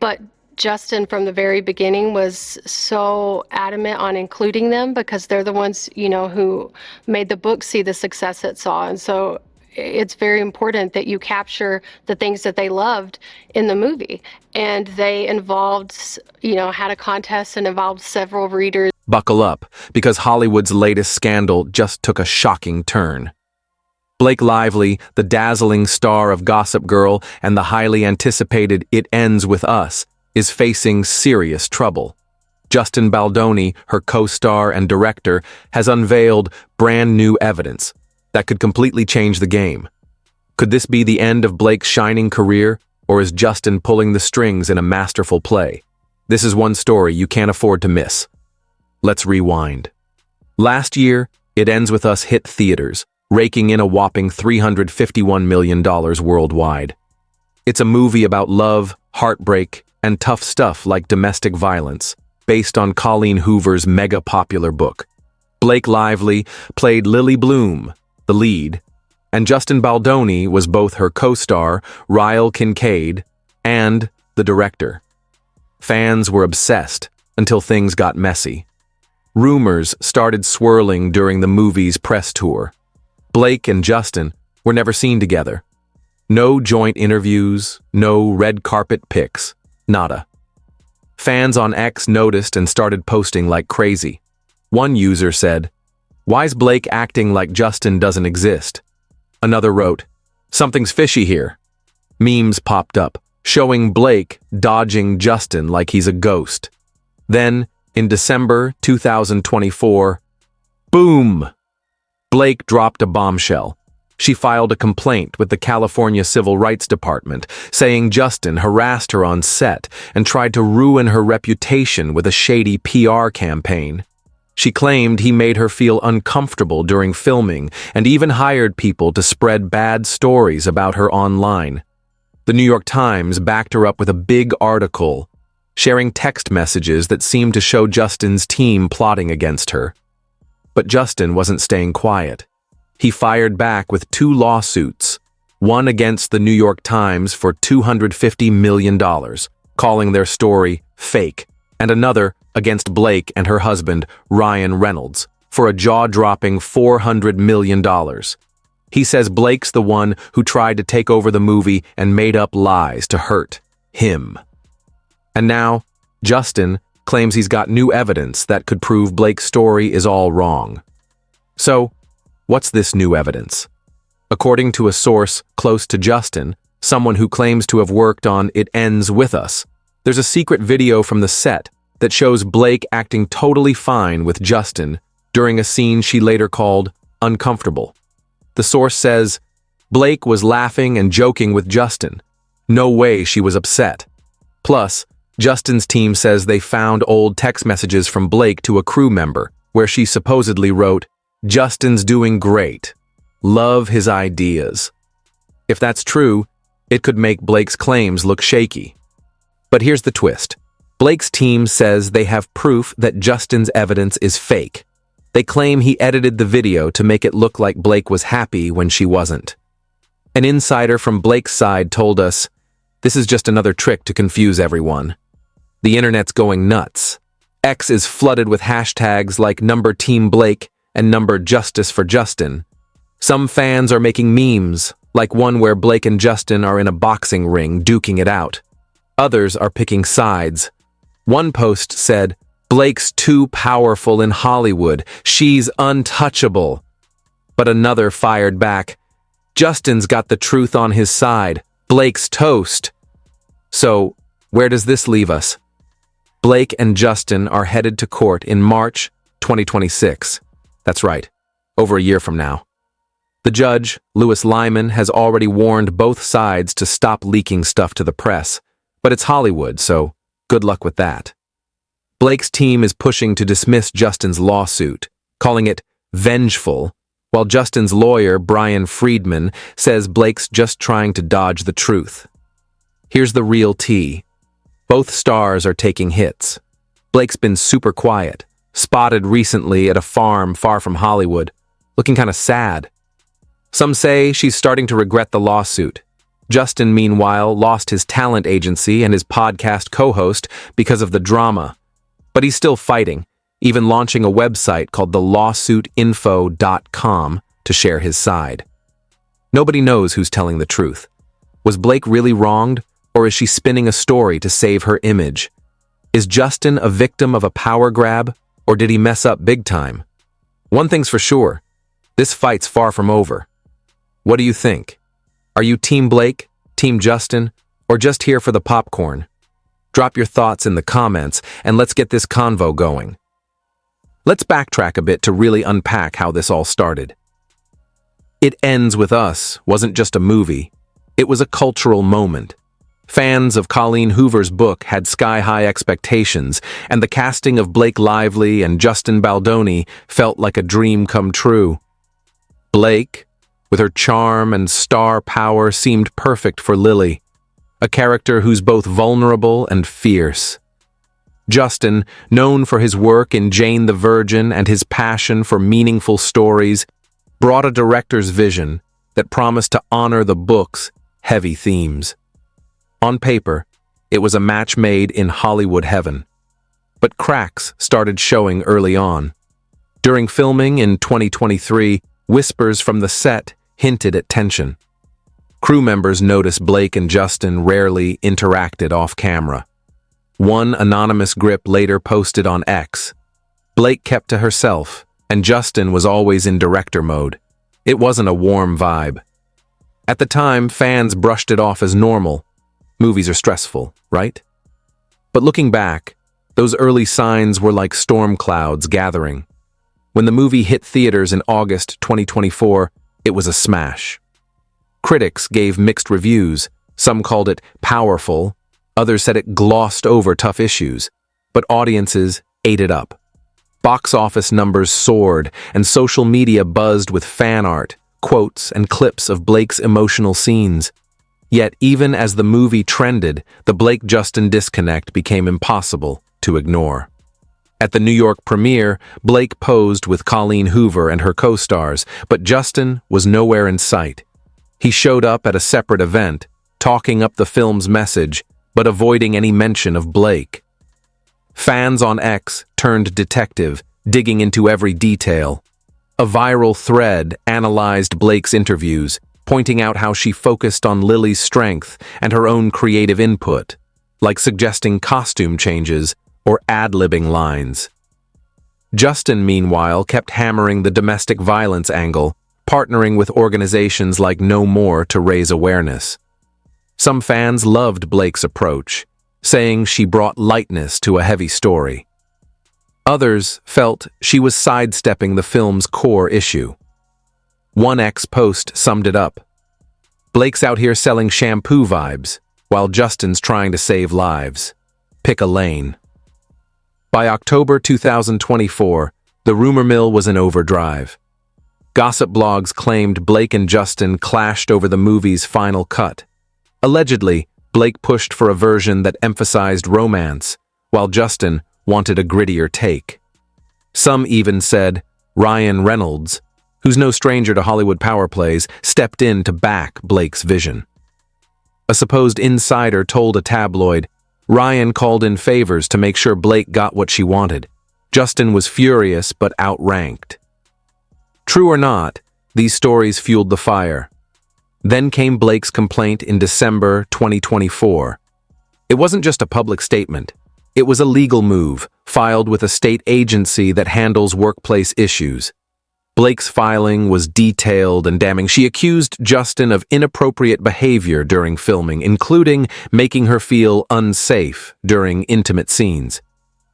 But Justin, from the very beginning, was so adamant on including them because they're the ones, who made the book see the success it saw. And so it's very important that you capture the things that they loved in the movie. And they involved, had a contest and involved several readers. Buckle up, because Hollywood's latest scandal just took a shocking turn. Blake Lively, the dazzling star of Gossip Girl and the highly anticipated It Ends With Us, is facing serious trouble. Justin Baldoni, her co-star and director, has unveiled brand new evidence that could completely change the game. Could this be the end of Blake's shining career, or is Justin pulling the strings in a masterful play? This is one story you can't afford to miss. Let's rewind. Last year, It Ends With Us hit theaters, raking in a whopping $351 million worldwide. It's a movie about love, heartbreak, and tough stuff like domestic violence, based on Colleen Hoover's mega-popular book. Blake Lively played Lily Bloom, the lead, and Justin Baldoni was both her co-star, Ryle Kincaid, and the director. Fans were obsessed until things got messy. Rumors started swirling during the movie's press tour. Blake and Justin were never seen together. No joint interviews, no red carpet pics, nada. Fans on X noticed and started posting like crazy. One user said, "Why's Blake acting like Justin doesn't exist?" Another wrote, "Something's fishy here." Memes popped up, showing Blake dodging Justin like he's a ghost. Then, in December 2024, boom! Blake dropped a bombshell. She filed a complaint with the California Civil Rights Department, saying Justin harassed her on set and tried to ruin her reputation with a shady PR campaign. She claimed he made her feel uncomfortable during filming and even hired people to spread bad stories about her online. The New York Times backed her up with a big article, sharing text messages that seemed to show Justin's team plotting against her. But Justin wasn't staying quiet. He fired back with 2 lawsuits, one against the New York Times for $250 million, calling their story fake, and another against Blake and her husband, Ryan Reynolds, for a jaw-dropping $400 million. He says Blake's the one who tried to take over the movie and made up lies to hurt him. And now, Justin claims he's got new evidence that could prove Blake's story is all wrong. So, what's this new evidence? According to a source close to Justin, someone who claims to have worked on It Ends With Us, there's a secret video from the set that shows Blake acting totally fine with Justin during a scene she later called uncomfortable. The source says, Blake was laughing and joking with Justin. No way she was upset. Plus, Justin's team says they found old text messages from Blake to a crew member, where she supposedly wrote, "Justin's doing great. Love his ideas." If that's true, it could make Blake's claims look shaky. But here's the twist. Blake's team says they have proof that Justin's evidence is fake. They claim he edited the video to make it look like Blake was happy when she wasn't. An insider from Blake's side told us, "This is just another trick to confuse everyone." The internet's going nuts. X is flooded with hashtags like #TeamBlake and #Justice for Justin. Some fans are making memes, like one where Blake and Justin are in a boxing ring duking it out. Others are picking sides. One post said, "Blake's too powerful in Hollywood. She's untouchable." But another fired back, "Justin's got the truth on his side. Blake's toast." So, where does this leave us? Blake and Justin are headed to court in March 2026. That's right, over a year from now. The judge, Louis Lyman, has already warned both sides to stop leaking stuff to the press, but it's Hollywood, so good luck with that. Blake's team is pushing to dismiss Justin's lawsuit, calling it vengeful, while Justin's lawyer, Brian Friedman, says Blake's just trying to dodge the truth. Here's the real tea. Both stars are taking hits. Blake's been super quiet, spotted recently at a farm far from Hollywood, looking kind of sad. Some say she's starting to regret the lawsuit. Justin, meanwhile, lost his talent agency and his podcast co-host because of the drama. But he's still fighting, even launching a website called thelawsuitinfo.com to share his side. Nobody knows who's telling the truth. Was Blake really wronged, or is she spinning a story to save her image? Is Justin a victim of a power grab, or did he mess up big time? One thing's for sure, this fight's far from over. What do you think? Are you Team Blake, Team Justin, or just here for the popcorn? Drop your thoughts in the comments, and let's get this convo going. Let's backtrack a bit to really unpack how this all started. It Ends With Us wasn't just a movie, it was a cultural moment. Fans of Colleen Hoover's book had sky-high expectations, and the casting of Blake Lively and Justin Baldoni felt like a dream come true. Blake, with her charm and star power, seemed perfect for Lily, a character who's both vulnerable and fierce. Justin, known for his work in Jane the Virgin and his passion for meaningful stories, brought a director's vision that promised to honor the book's heavy themes. On paper, it was a match made in Hollywood heaven. But cracks started showing early on. During filming in 2023, whispers from the set hinted at tension. Crew members noticed Blake and Justin rarely interacted off-camera. One anonymous grip later posted on X. Blake kept to herself, and Justin was always in director mode. It wasn't a warm vibe. At the time, fans brushed it off as normal. Movies are stressful, right? But looking back, those early signs were like storm clouds gathering. When the movie hit theaters in August 2024, it was a smash. Critics gave mixed reviews. Some called it powerful, others said it glossed over tough issues, but audiences ate it up. Box office numbers soared, and social media buzzed with fan art, quotes, and clips of Blake's emotional scenes. Yet, even as the movie trended, the Blake-Justin disconnect became impossible to ignore. At the New York premiere, Blake posed with Colleen Hoover and her co-stars, but Justin was nowhere in sight. He showed up at a separate event, talking up the film's message, but avoiding any mention of Blake. Fans on X turned detective, digging into every detail. A viral thread analyzed Blake's interviews, pointing out how she focused on Lily's strength and her own creative input, like suggesting costume changes or ad-libbing lines. Justin, meanwhile, kept hammering the domestic violence angle, partnering with organizations like No More to raise awareness. Some fans loved Blake's approach, saying she brought lightness to a heavy story. Others felt she was sidestepping the film's core issue. One X post summed it up. Blake's out here selling shampoo vibes, while Justin's trying to save lives. Pick a lane. By October 2024, the rumor mill was in overdrive. Gossip blogs claimed Blake and Justin clashed over the movie's final cut. Allegedly, Blake pushed for a version that emphasized romance, while Justin wanted a grittier take. Some even said Ryan Reynolds, who's no stranger to Hollywood power plays, stepped in to back Blake's vision. A supposed insider told a tabloid, Ryan called in favors to make sure Blake got what she wanted. Justin was furious but outranked. True or not, these stories fueled the fire. Then came Blake's complaint in December 2024. It wasn't just a public statement. It was a legal move, filed with a state agency that handles workplace issues. Blake's filing was detailed and damning. She accused Justin of inappropriate behavior during filming, including making her feel unsafe during intimate scenes.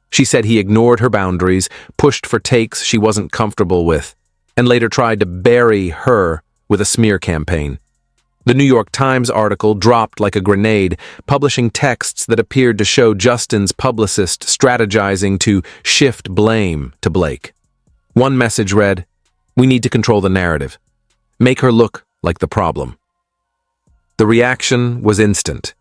She said he ignored her boundaries, pushed for takes she wasn't comfortable with, and later tried to bury her with a smear campaign. The New York Times article dropped like a grenade, publishing texts that appeared to show Justin's publicist strategizing to shift blame to Blake. One message read, "We need to control the narrative. Make her look like the problem." The reaction was instant.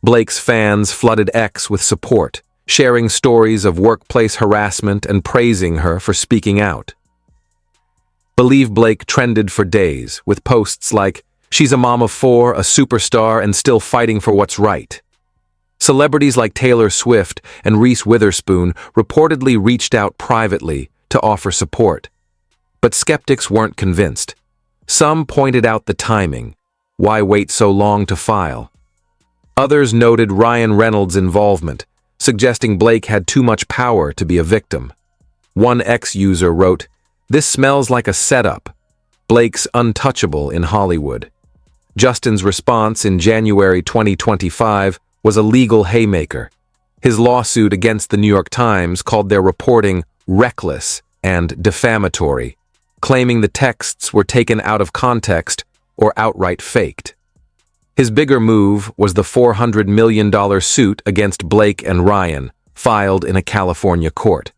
Blake's fans flooded X with support, sharing stories of workplace harassment and praising her for speaking out. Believe Blake trended for days, with posts like, She's a mom of four, a superstar, and still fighting for what's right. Celebrities like Taylor Swift and Reese Witherspoon reportedly reached out privately to offer support. But skeptics weren't convinced. Some pointed out the timing. Why wait so long to file? Others noted Ryan Reynolds' involvement, suggesting Blake had too much power to be a victim. One ex-user wrote, "This smells like a setup. Blake's untouchable in Hollywood." Justin's response in January 2025 was a legal haymaker. His lawsuit against the New York Times called their reporting reckless and defamatory, claiming the texts were taken out of context or outright faked. His bigger move was the $400 million suit against Blake and Ryan, filed in a California court.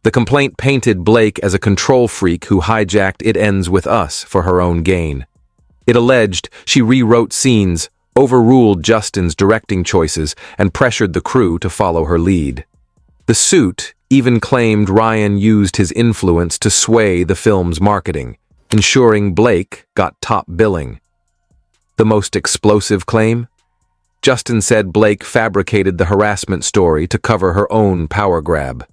The complaint painted Blake as a control freak who hijacked It Ends With Us for her own gain. It alleged she rewrote scenes, overruled Justin's directing choices, and pressured the crew to follow her lead. The suit even claimed Ryan used his influence to sway the film's marketing, ensuring Blake got top billing. The most explosive claim? Justin said Blake fabricated the harassment story to cover her own power grab.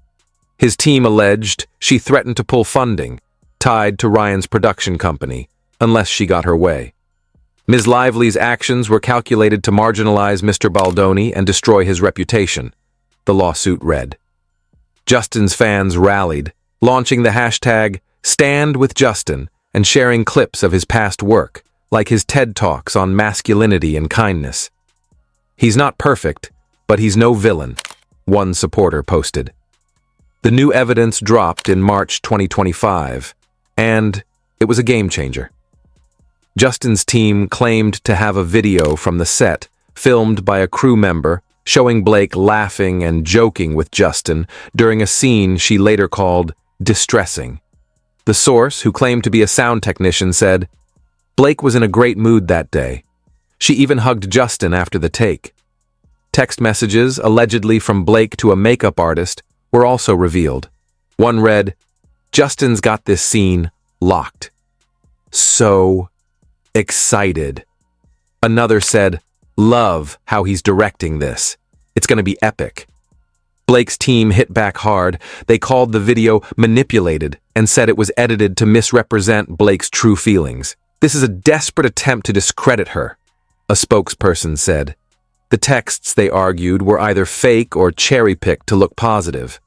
His team alleged she threatened to pull funding, tied to Ryan's production company, unless she got her way. Ms. Lively's actions were calculated to marginalize Mr. Baldoni and destroy his reputation, the lawsuit read. Justin's fans rallied, launching the hashtag #StandWithJustin and sharing clips of his past work, like his TED Talks on masculinity and kindness. "He's not perfect, but he's no villain," one supporter posted. The new evidence dropped in March 2025, and it was a game changer. Justin's team claimed to have a video from the set, filmed by a crew member, showing Blake laughing and joking with Justin during a scene she later called distressing. The source, who claimed to be a sound technician, said, "Blake was in a great mood that day. She even hugged Justin after the take." Text messages, allegedly from Blake to a makeup artist, were also revealed. One read, "Justin's got this scene locked. So excited." Another said, "Love how he's directing this. It's going to be epic." Blake's team hit back hard. They called the video manipulated and said it was edited to misrepresent Blake's true feelings. "This is a desperate attempt to discredit her," a spokesperson said. The texts, they argued, were either fake or cherry-picked to look positive.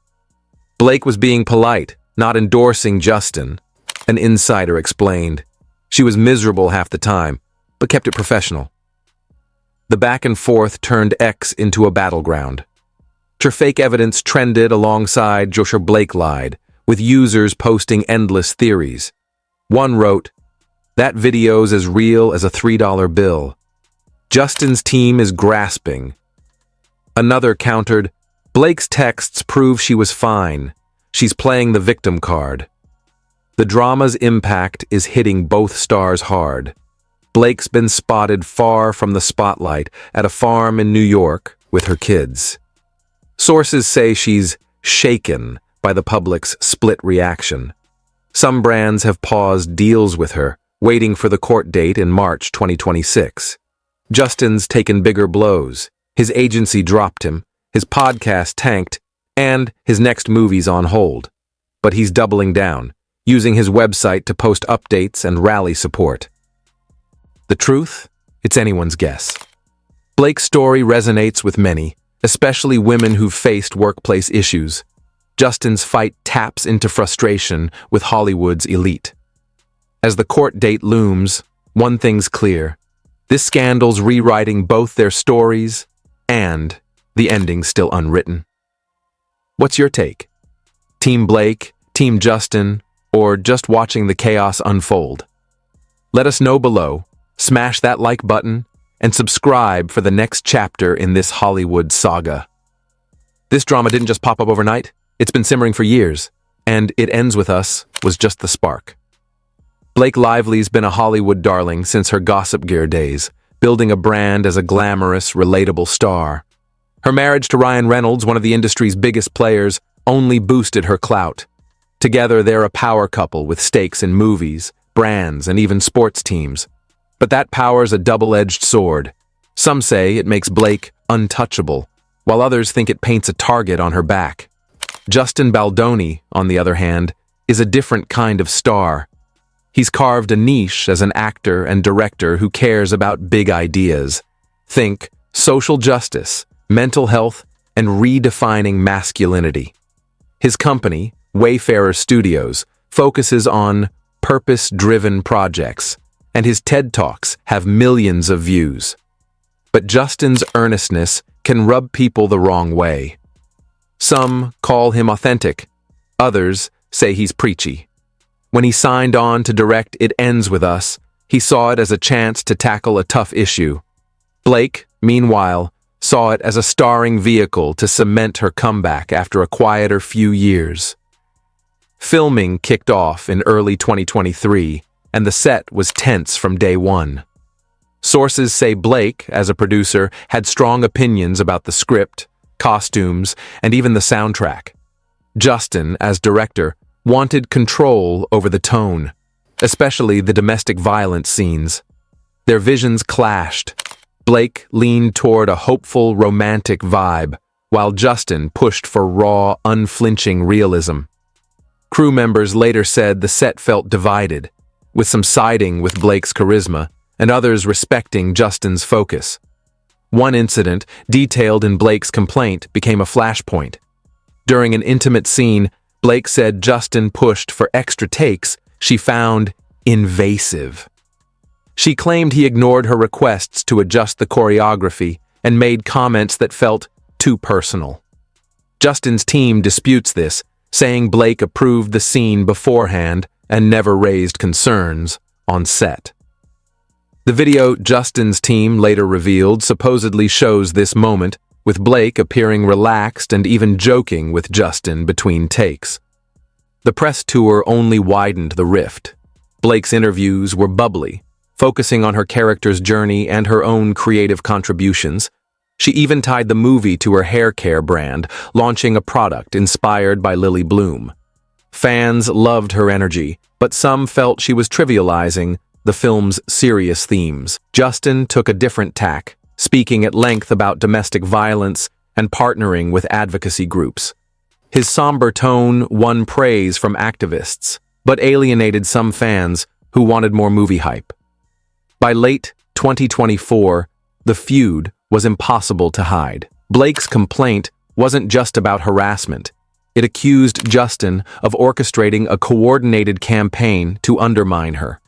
Blake was being polite, not endorsing Justin, an insider explained. She was miserable half the time, but kept it professional. The back and forth turned X into a battleground. Her fake evidence trended alongside Joshua Blake lied, with users posting endless theories. One wrote, "That video's as real as a $3 bill. Justin's team is grasping." Another countered, "Blake's texts prove she was fine. She's playing the victim card." The drama's impact is hitting both stars hard. Blake's been spotted far from the spotlight at a farm in New York with her kids. Sources say she's shaken by the public's split reaction. Some brands have paused deals with her, waiting for the court date in March 2026. Justin's taken bigger blows. His agency dropped him, his podcast tanked, and his next movie's on hold. But he's doubling down, using his website to post updates and rally support. The truth? It's anyone's guess. Blake's story resonates with many, especially women who've faced workplace issues. Justin's fight taps into frustration with Hollywood's elite. As the court date looms, one thing's clear. This scandal's rewriting both their stories and the ending's still unwritten. What's your take? Team Blake, Team Justin, or just watching the chaos unfold? Let us know below, smash that like button, and subscribe for the next chapter in this Hollywood saga. This drama didn't just pop up overnight, it's been simmering for years, and It Ends With Us was just the spark. Blake Lively's been a Hollywood darling since her Gossip Gear days, building a brand as a glamorous, relatable star. Her marriage to Ryan Reynolds, one of the industry's biggest players, only boosted her clout. Together, they're a power couple with stakes in movies, brands, and even sports teams. But that power's a double-edged sword. Some say it makes Blake untouchable, while others think it paints a target on her back. Justin Baldoni, on the other hand, is a different kind of star. He's carved a niche as an actor and director who cares about big ideas. Think social justice, mental health, and redefining masculinity. His company, Wayfarer Studios, focuses on purpose-driven projects, and his TED Talks have millions of views. But Justin's earnestness can rub people the wrong way. Some call him authentic, others say he's preachy. When he signed on to direct It Ends With Us, he saw it as a chance to tackle a tough issue. Blake, meanwhile, saw it as a starring vehicle to cement her comeback after a quieter few years. Filming kicked off in early 2023, and the set was tense from day one. Sources say Blake, as a producer, had strong opinions about the script, costumes, and even the soundtrack. Justin, as director, wanted control over the tone, especially the domestic violence scenes. Their visions clashed. Blake leaned toward a hopeful, romantic vibe, while Justin pushed for raw, unflinching realism. Crew members later said the set felt divided, with some siding with Blake's charisma and others respecting Justin's focus. One incident, detailed in Blake's complaint, became a flashpoint. During an intimate scene, Blake said Justin pushed for extra takes she found invasive. She claimed he ignored her requests to adjust the choreography and made comments that felt too personal. Justin's team disputes this, saying Blake approved the scene beforehand and never raised concerns on set. The video Justin's team later revealed supposedly shows this moment, with Blake appearing relaxed and even joking with Justin between takes. The press tour only widened the rift. Blake's interviews were bubbly, focusing on her character's journey and her own creative contributions. She even tied the movie to her hair care brand, launching a product inspired by Lily Bloom. Fans loved her energy, but some felt she was trivializing the film's serious themes. Justin took a different tack, speaking at length about domestic violence and partnering with advocacy groups. His somber tone won praise from activists, but alienated some fans who wanted more movie hype. By late 2024, the feud was impossible to hide. Blake's complaint wasn't just about harassment. It accused Justin of orchestrating a coordinated campaign to undermine her.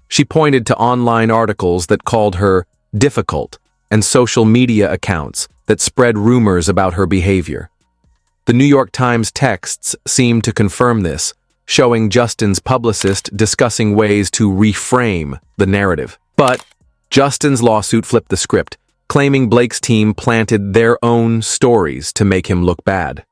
She pointed to online articles that called her difficult and social media accounts that spread rumors about her behavior. The New York Times texts seemed to confirm this, showing Justin's publicist discussing ways to reframe the narrative. But Justin's lawsuit flipped the script, claiming Blake's team planted their own stories to make him look bad.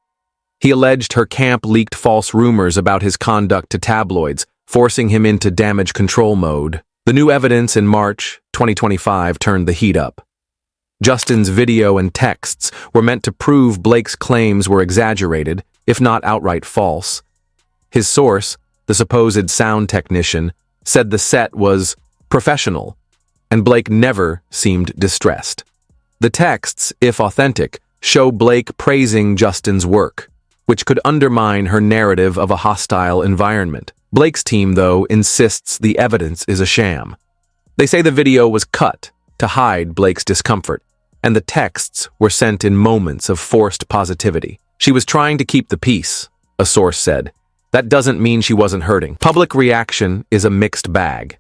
He alleged her camp leaked false rumors about his conduct to tabloids, forcing him into damage control mode. The new evidence in March 2025 turned the heat up. Justin's video and texts were meant to prove Blake's claims were exaggerated, if not outright false. His source, the supposed sound technician, said the set was professional, and Blake never seemed distressed. The texts, if authentic, show Blake praising Justin's work, which could undermine her narrative of a hostile environment. Blake's team, though, insists the evidence is a sham. They say the video was cut to hide Blake's discomfort, and the texts were sent in moments of forced positivity. She was trying to keep the peace, a source said. That doesn't mean she wasn't hurting. Public reaction is a mixed bag.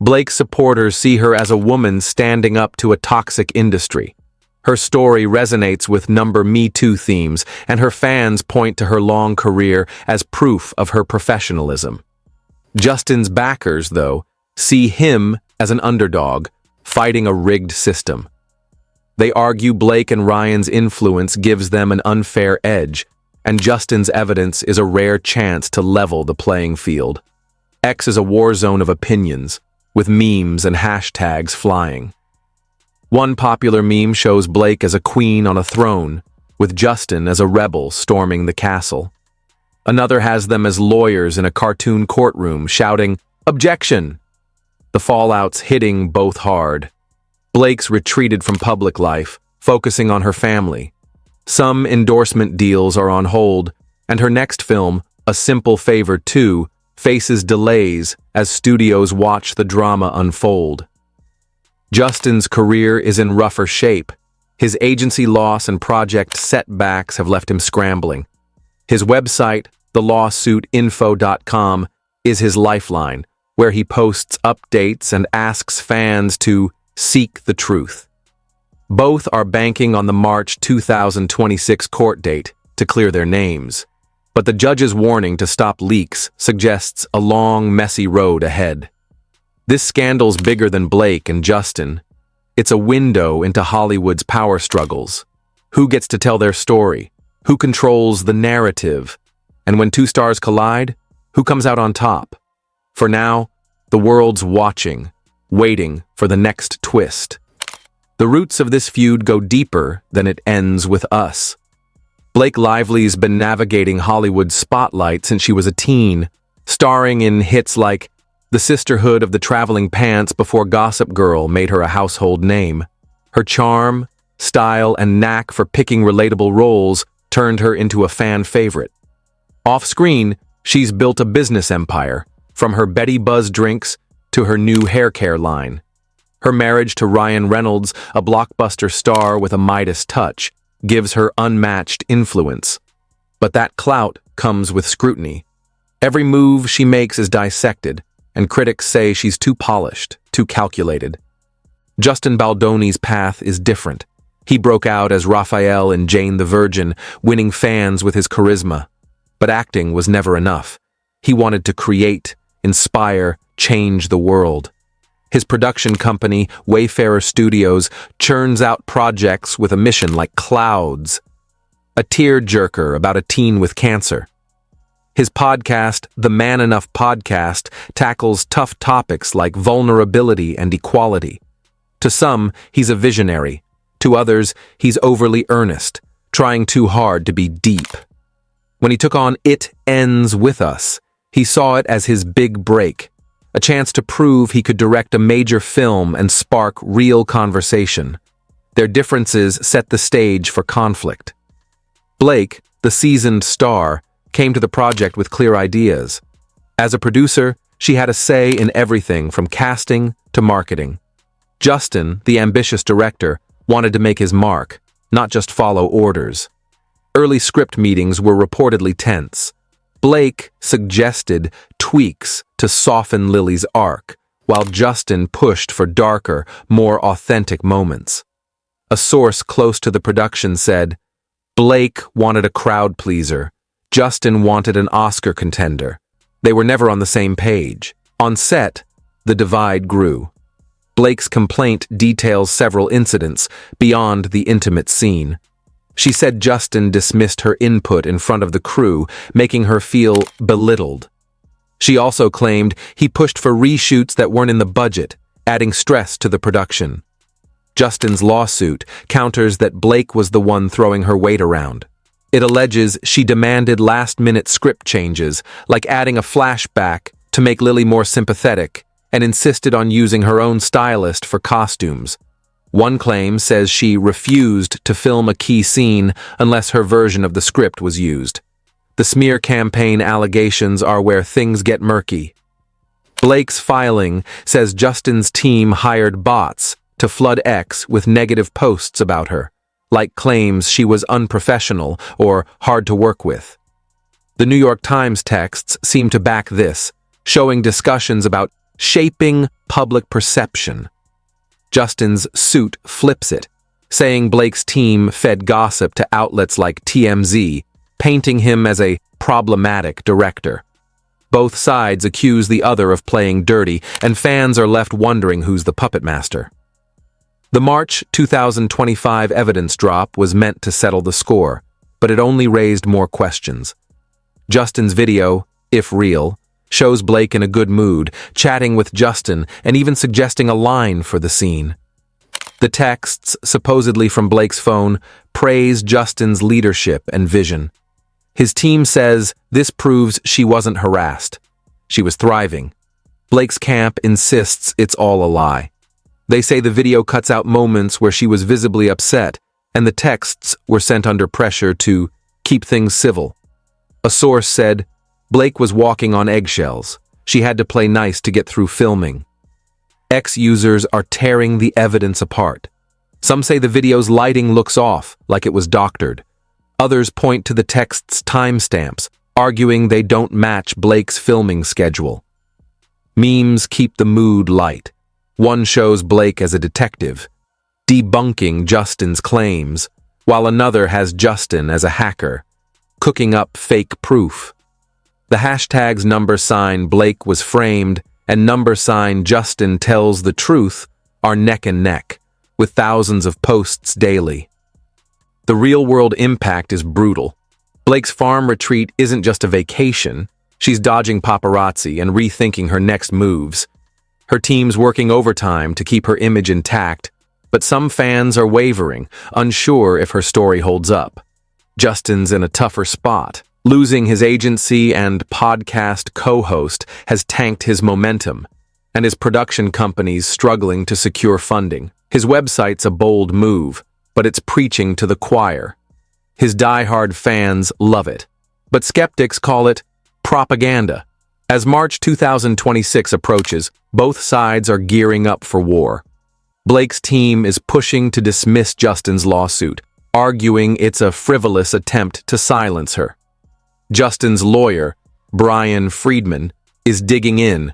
Blake's supporters see her as a woman standing up to a toxic industry. Her story resonates with Me Too themes, and her fans point to her long career as proof of her professionalism. Justin's backers, though, see him as an underdog, fighting a rigged system. They argue Blake and Ryan's influence gives them an unfair edge, and Justin's evidence is a rare chance to level the playing field. X is a war zone of opinions, with memes and hashtags flying. One popular meme shows Blake as a queen on a throne, with Justin as a rebel storming the castle. Another has them as lawyers in a cartoon courtroom shouting, "Objection!" The the fallout's hitting both hard. Blake's retreated from public life, focusing on her family. Some endorsement deals are on hold, and her next film, A Simple Favor 2, faces delays as studios watch the drama unfold. Justin's career is in rougher shape. His agency loss and project setbacks have left him scrambling. His website, thelawsuitinfo.com, is his lifeline, where he posts updates and asks fans to seek the truth. Both are banking on the March 2026 court date to clear their names, but the judge's warning to stop leaks suggests a long, messy road ahead. This scandal's bigger than Blake and Justin. It's a window into Hollywood's power struggles. Who gets to tell their story? Who controls the narrative? And when two stars collide, who comes out on top? For now, the world's watching, waiting for the next twist. The roots of this feud go deeper than it ends with us. Blake Lively's been navigating Hollywood's spotlight since she was a teen, starring in hits like The Sisterhood of the Traveling Pants before Gossip Girl made her a household name. Her charm, style, and knack for picking relatable roles turned her into a fan favorite. Off-screen, she's built a business empire, from her Betty Buzz drinks to her new hair care line. Her marriage to Ryan Reynolds, a blockbuster star with a Midas touch, gives her unmatched influence. But that clout comes with scrutiny. Every move she makes is dissected, and critics say she's too polished, too calculated. Justin Baldoni's path is different. He broke out as Raphael in Jane the Virgin, winning fans with his charisma. But acting was never enough. He wanted to create, inspire, change the world. His production company, Wayfarer Studios, churns out projects with a mission like Clouds, a tear-jerker about a teen with cancer. His podcast, The Man Enough Podcast, tackles tough topics like vulnerability and equality. To some, he's a visionary. To others, he's overly earnest, trying too hard to be deep. When he took on It Ends With Us, he saw it as his big break, a chance to prove he could direct a major film and spark real conversation. Their differences set the stage for conflict. Blake, the seasoned star, came to the project with clear ideas. As a producer, she had a say in everything from casting to marketing. Justin, the ambitious director, wanted to make his mark, not just follow orders. Early script meetings were reportedly tense. Blake suggested tweaks to soften Lily's arc, while Justin pushed for darker, more authentic moments. A source close to the production said, Blake wanted a crowd pleaser. Justin wanted an Oscar contender. They were never on the same page. On set, the divide grew. Blake's complaint details several incidents beyond the intimate scene. She said Justin dismissed her input in front of the crew, making her feel belittled. She also claimed he pushed for reshoots that weren't in the budget, adding stress to the production. Justin's lawsuit counters that Blake was the one throwing her weight around. It alleges she demanded last-minute script changes, like adding a flashback to make Lily more sympathetic, and insisted on using her own stylist for costumes. One claim says she refused to film a key scene unless her version of the script was used. The smear campaign allegations are where things get murky. Blake's filing says Justin's team hired bots to flood X with negative posts about her, like claims she was unprofessional or hard to work with. The New York Times texts seem to back this, showing discussions about shaping public perception. Justin's suit flips it, saying Blake's team fed gossip to outlets like TMZ, painting him as a problematic director. Both sides accuse the other of playing dirty, and fans are left wondering who's the puppet master. The March 2025 evidence drop was meant to settle the score, but it only raised more questions. Justin's video, if real, shows Blake in a good mood, chatting with Justin and even suggesting a line for the scene. The texts, supposedly from Blake's phone, praise Justin's leadership and vision. His team says this proves she wasn't harassed. She was thriving. Blake's camp insists it's all a lie. They say the video cuts out moments where she was visibly upset, and the texts were sent under pressure to keep things civil. A source said, Blake was walking on eggshells. She had to play nice to get through filming. Ex-users are tearing the evidence apart. Some say the video's lighting looks off, like it was doctored. Others point to the text's timestamps, arguing they don't match Blake's filming schedule. Memes keep the mood light. One shows Blake as a detective, debunking Justin's claims, while another has Justin as a hacker, cooking up fake proof. The hashtags #sign Blake was framed and #sign Justin tells the truth are neck and neck, with thousands of posts daily. The real-world impact is brutal. Blake's farm retreat isn't just a vacation. She's dodging paparazzi and rethinking her next moves. Her team's working overtime to keep her image intact, but some fans are wavering, unsure if her story holds up. Justin's in a tougher spot. Losing his agency and podcast co-host has tanked his momentum, and his production company's struggling to secure funding. His website's a bold move, but it's preaching to the choir. His die-hard fans love it, but skeptics call it propaganda. As March 2026 approaches, both sides are gearing up for war. Blake's team is pushing to dismiss Justin's lawsuit, arguing it's a frivolous attempt to silence her. Justin's lawyer, Brian Friedman, is digging in,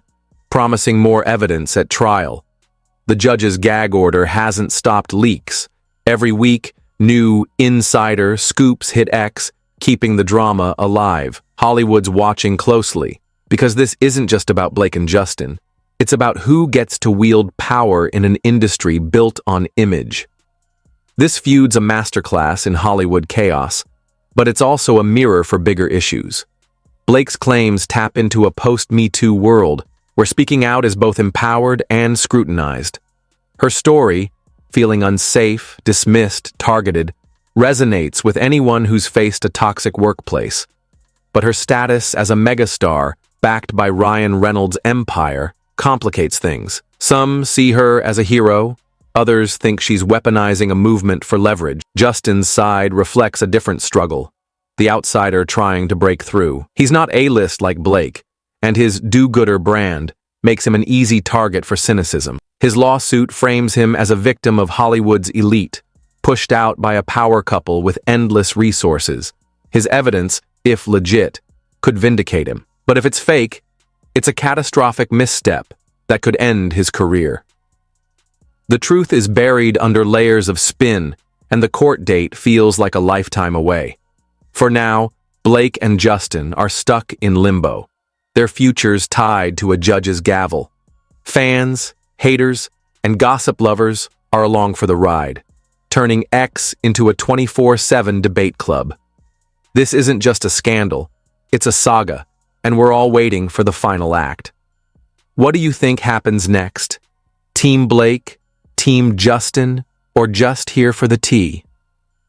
promising more evidence at trial. The judge's gag order hasn't stopped leaks. Every week, new insider scoops hit X, keeping the drama alive. Hollywood's watching closely, because this isn't just about Blake and Justin. It's about who gets to wield power in an industry built on image. This feud's a masterclass in Hollywood chaos, but it's also a mirror for bigger issues. Blake's claims tap into a post-Me Too world where speaking out is both empowered and scrutinized. Her story, feeling unsafe, dismissed, targeted, resonates with anyone who's faced a toxic workplace. But her status as a megastar, backed by Ryan Reynolds' empire, complicates things. Some see her as a hero, others think she's weaponizing a movement for leverage. Justin's side reflects a different struggle, the outsider trying to break through. He's not A-list like Blake, and his do-gooder brand makes him an easy target for cynicism. His lawsuit frames him as a victim of Hollywood's elite, pushed out by a power couple with endless resources. His evidence, if legit, could vindicate him. But if it's fake, it's a catastrophic misstep that could end his career. The truth is buried under layers of spin, and the court date feels like a lifetime away. For now, Blake and Justin are stuck in limbo, their futures tied to a judge's gavel. Fans, haters, and gossip lovers are along for the ride, turning X into a 24/7 debate club. This isn't just a scandal, it's a saga, and we're all waiting for the final act. What do you think happens next? Team Blake, Team Justin, or just here for the tea?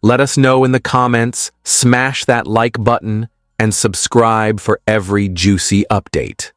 Let us know in the comments, smash that like button, and subscribe for every juicy update.